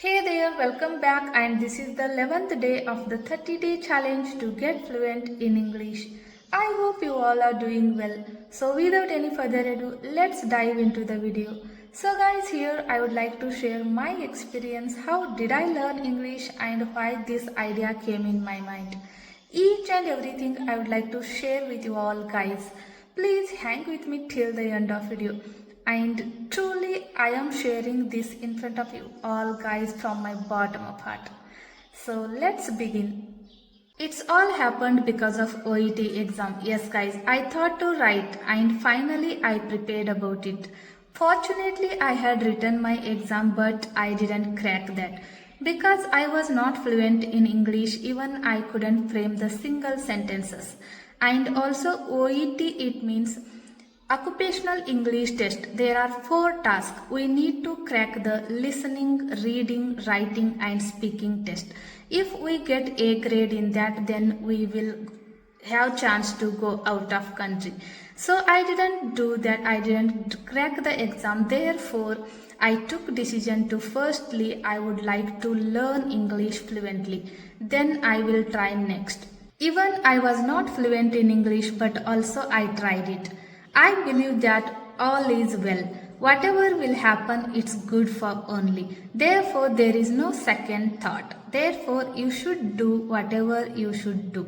Hey there, welcome back, and this is the 11th day of the 30-day challenge to get fluent in English. I hope you all are doing well. So without any further ado, let's dive into the video. So guys, here I would like to share my experience. How did I learn English and why this idea came in my mind. Each and everything I would like to share with you all guys. Please hang with me till the end of video. And truly I am sharing this in front of you all guys from my bottom of heart. So let's begin. It's all happened because of OET exam. Yes guys, I thought to write and finally I prepared about it. Fortunately I had written my exam but I didn't crack that. Because I was not fluent in English, even I couldn't frame the single sentences. And also OET, it means Occupational English Test. There are 4 tasks. We need to crack the listening, reading, writing and speaking test. If we get A grade in that, then we will have chance to go out of country. So I didn't do that. I didn't crack the exam. Therefore, I took decision to firstly I would like to learn English fluently. Then I will try next. Even I was not fluent in English, but also I tried it. I believe that all is well. Whatever will happen, it's good for only. Therefore, there is no second thought. Therefore, you should do whatever you should do.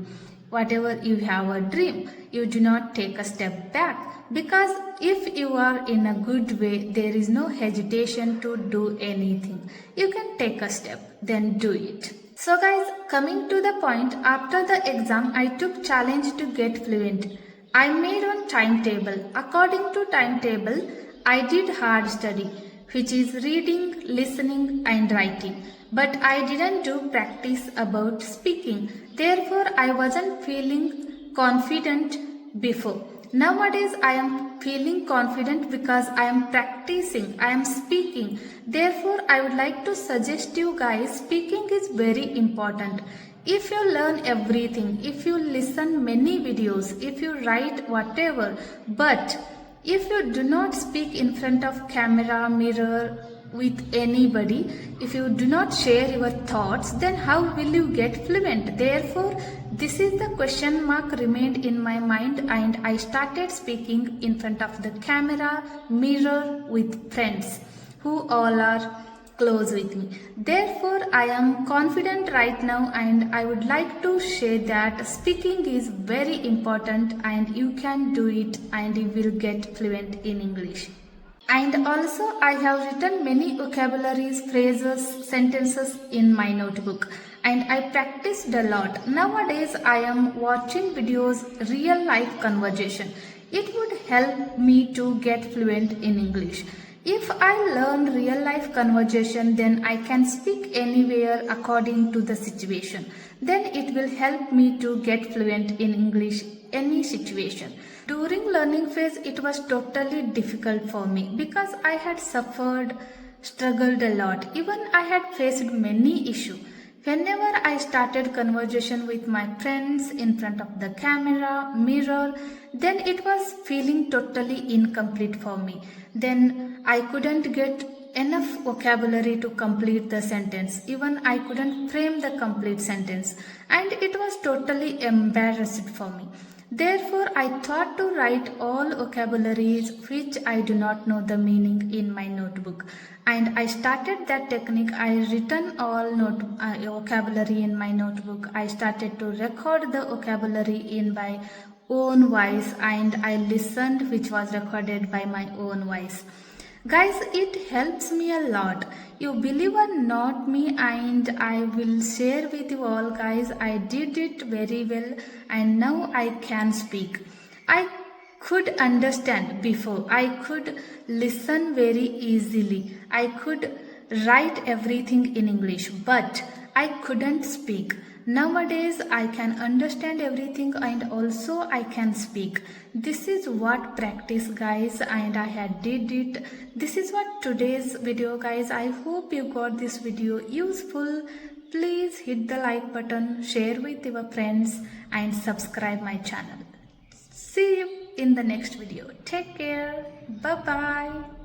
Whatever you have a dream, you do not take a step back. Because if you are in a good way, there is no hesitation to do anything. You can take a step, then do it. So guys, coming to the point, after the exam, I took challenge to get fluent. I made one timetable. According to timetable, I did hard study, which is reading, listening and writing. But I didn't do practice about speaking. Therefore, I wasn't feeling confident before. Nowadays, I am feeling confident because I am practicing, I am speaking. Therefore, I would like to suggest you guys, speaking is very important. If you learn everything, if you listen many videos, if you write whatever, but if you do not speak in front of camera, mirror, with anybody, if you do not share your thoughts, then how will you get fluent? Therefore, this is the question mark remained in my mind and I started speaking in front of the camera, mirror, with friends who all are close with me. Therefore, I am confident right now and I would like to share that speaking is very important and you can do it and you will get fluent in English. And also I have written many vocabularies, phrases, sentences in my notebook and I practiced a lot. Nowadays I am watching videos, real life conversation. It would help me to get fluent in English. If I learn real life conversation, then I can speak anywhere according to the situation. Then it will help me to get fluent in English any situation. During learning phase, it was totally difficult for me because I had suffered, struggled a lot. Even I had faced many issues. Whenever I started conversation with my friends in front of the camera, mirror, then it was feeling totally incomplete for me. Then I couldn't get enough vocabulary to complete the sentence. Even I couldn't frame the complete sentence. And it was totally embarrassed for me. Therefore, I thought to write all vocabularies which I do not know the meaning in my notebook. And I started that technique. I written all vocabulary in my notebook. I started to record the vocabulary in my own voice and I listened which was recorded by my own voice. Guys, it helps me a lot. You believe or not me, and I will share with you all guys. I did it very well and now I can speak. I could understand before. I could listen very easily. I could write everything in English, but I couldn't speak. Nowadays I can understand everything and also I can speak. This is what practice guys, and I had did it. This is what today's video guys. I hope you got this video useful. Please hit the like button, share with your friends and subscribe my channel. See you in the next video. Take care. Bye bye.